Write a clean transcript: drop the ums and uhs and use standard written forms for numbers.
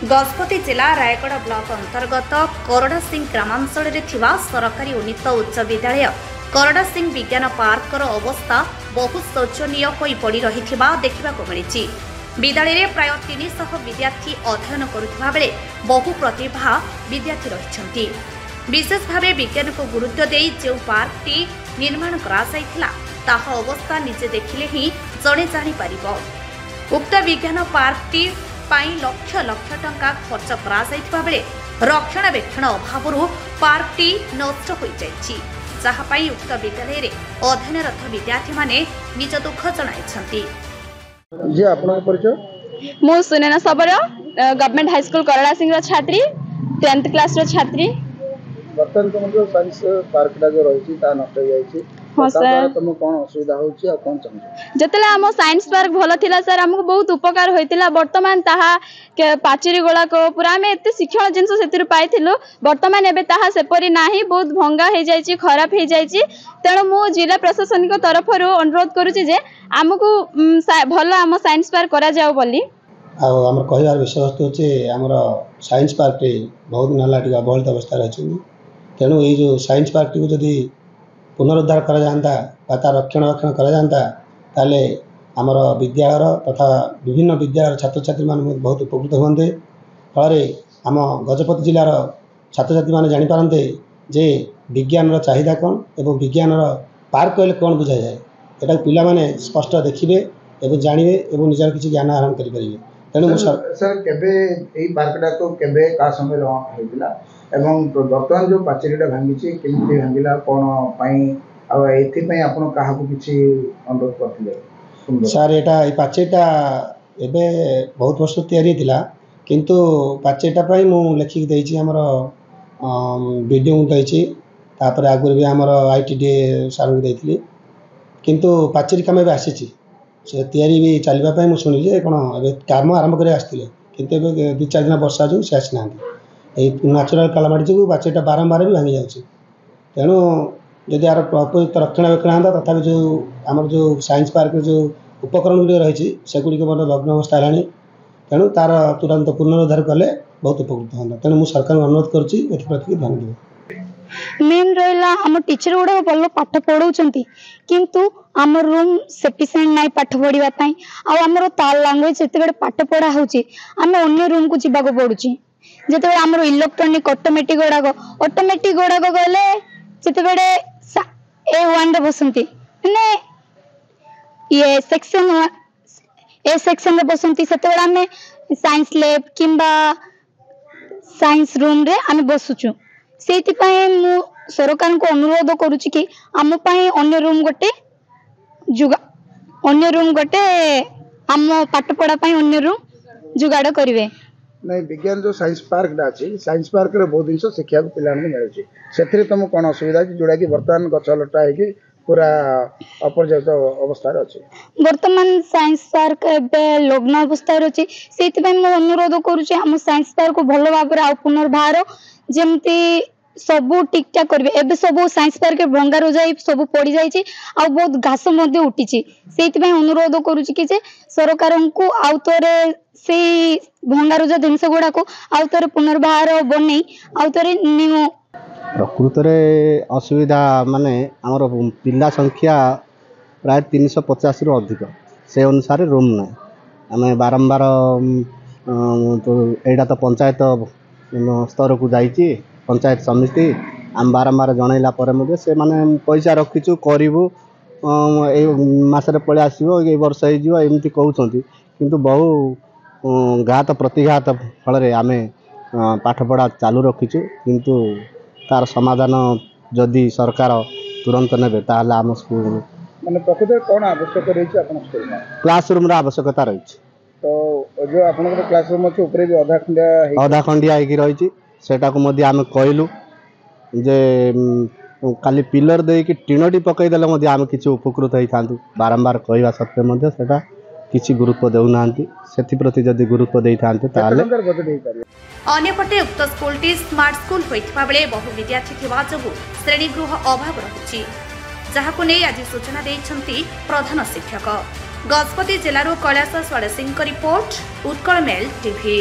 गजपति जिला रायगढ़ ब्लॉक अंतर्गत करड़ासिंह ग्रामांचल सरकारी उन्नीत उच्च विद्यालय करड़ासिंह विज्ञान पार्कर अवस्था बहु शोचनीय होई पड़ी रही देखा मिली। विद्यालय में प्राय 300 विद्यार्थी अध्ययन करुवा बेले बहु प्रतिभा विद्यार्थी रही। विशेष भाव विज्ञान को गुरुत्व दे जो पार्कटी निर्माण करा अवस्था निजे देखिले ही जड़े जापर। उक्त विज्ञान पार्कटी लक्ष लक्ष टंका खर्च करा बेले रक्षणाबेक्षण अभाव पार्कटी नष्ट हो जाइछि, जहापाई उक्त विद्यालय रे अध्ययनरत विद्यार्थी माने निज दुख जणाइछन्ति। जी आपन परिचय? मु सुनेना सबर गवर्नमेंट हाई स्कूल करड़ासिंह छात्री 10th क्लास रो छात्री। बर्तन तुम जो साइंस पार्क टा जो रही ता नष्ट हो जाइछि। हां सर, तुम कोन असुविधा होछि आ कोन चाहू? जतले हम साइंस पार्क भलो थिला सर, हमको बहुत उपकार होइतिला। वर्तमान ताहा के पाचेरी गोला को पूरा में एते शिक्षण जिंस सेतिर पाइथिलु, वर्तमान एबे ताहा सेपरि नाही, बहुत भंगा हे जाइछि, खराब हे जाइछि। तेणु मु जिला प्रशासनिक तरफ रो अनुरोध करूछि जे हमको भलो हम साइंस पार्क करा जाओ बोली। आ हमर कहिवार विषय वस्तु होछि हमर साइंस पार्क रे बहुत नलाटी अवहेलित अवस्था रहछि। तेणु ये जो साइंस पार्क को जदि पुनरुद्धार करा जाता रक्षणाबेक्षण करा जाता ताले आमर विद्यालय तथा विभिन्न विद्यालय छात्र छात्री मान बहुत उपकृत होते। फल आम गजपति जिलार छात्र छात्री मैंने जापारते जे विज्ञान चाहिदा कौन एवं विज्ञान पार्क कहले कौन बुझा जाए, यहाँ पिला माने स्पष्ट देखिए एवं जानवे और निजार किसी ज्ञान आहरण करेंगे। तेणु सर केबे पार्कटा तो केबे का समय होइतिला एवं वर्तमान जो पाचेरीटा भांगी केमती भांगिला कौन पाई आपन काहा को किछि अनुरोध करथिले? सर यहाँ पाचेरीटा एबे बहुत वर्ष तैयारी थिला, किंतु पाचेरीटा पाई मु लिखिक देछि हमर वीडियो उठाइछि। तापर आगुर भी हमर आईटीडी सार को देथिली, किंतु पाचेरी काम एबे आसीछि से तैयारी भी चलबा पाई मु सुनिले कोन एबे काम आरंभ करे आस्थिले, किंतु एबे 2-4 दिन वर्षा जो से आसी नांती। नेचुरल कालामिटी जो पाचेरीटा बारंबार भी भांगी जाଉଛି। तेणु यदि यार उपयुक्त रक्षणाबेक्षण आता तथा जो आम जो साइंस पार्क जो उपकरण गुड़ी रही सेगुड़ी भग्न अवस्था है। तेणु तार तुरंत पुनरुद्धार कले बहुत उपकृत हाँ। तेणु मुझे सरकार अनुरोध करती ध्यान देव। मेन रहा आम टीचर गुड़ा भल पाठ पढ़ाऊँ, किंतु आम रूम सफिसीएंट नाई पाठ पढ़ाई आमर ताल लांगुएज जिते पाठ पढ़ा होमें अन्य रूम को जावाक पड़ू। जिते आम इलेक्ट्रोनिक ऑटोमेटिक गुड़ाक गले जिते A1 बसंती माने ये सेक्शन ए सेक्शन रे बसंती से आम साइंस लैब किंबा साइंस रूम रे आम बसुचु। से मु सरकार को अनुरोध करुच्ची कि आम अन्य रूम गोटे आम पाठ पढ़ा अन्य रूम जुगाड़ करेंगे। नहीं विज्ञान जो साइंस पार्क अच्छी साइंस पार्क रे बहुत जिन शिक्षा को पिला मिलूँ से तुम कौन असुविधा जोड़ा कि बर्तमान गछ लटा है पूरा अपर्याप्त अवस्था अच्छे? बर्तमान साइंस पार्क एवं लग्न अवस्था अच्छी से अनुरोध करुच्चे आम साइंस पार्क को भल भाव पुनर्बार जमती सबू ठीक ठाक करेंगे। एबे सबू साइंस पार्क भंगा रुजा सब पड़ जाइए आ बहुत घास उठी से अनुरोध करुच्ची कि सरकार को आउ थे से भंगा रुजा जिनस गुड़ा को आउ थे पुनर्बार बन आउ थे न्यू प्रकृत असुविधा माने आमर पिला संख्या प्राय 350 रु अधिक से अनुसार रूम ना आम बारंबार तो यहाँ तो पंचायत स्तर को जाइए पंचायत समिति आम बारंबार जनइला से माने पैसा रखीचु करूँ मसरे पलि आसो ये वर्ष होमती कहते, किंतु बहु घात प्रतिघात फल आम पाठपढ़ा चालू रखीचु, किंतु तार समाधान जदि सरकार तुरंत ने आम स्कूल माने प्रकृत कौन आवश्यक रही क्लासरूम आवश्यकता रही। तो जो आप क्लासरूम अच्छे ऊपर भी अधा खंडिया रही सेटा को आम कहलु जे खाली पिलर दे कि टीनटी पकईदेले आम किसी उपकृत होता। बारंबार कहवा सत्वे सेटा किसी गुरुत्व देना से प्रति जदि गुरुत्व दे था। अन्यपटे उक्त स्कूलटी स्मार्ट स्कूल होइथिबा बेले बहु विद्यार्थी थिबा जोगु श्रेणीगृह अभाव रहुछि, जहाकु नै आज सूचना दैछन्ति प्रधान शिक्षक। गजपति जिल्लारो Kailash Swadsingh report, Utkal mail TV.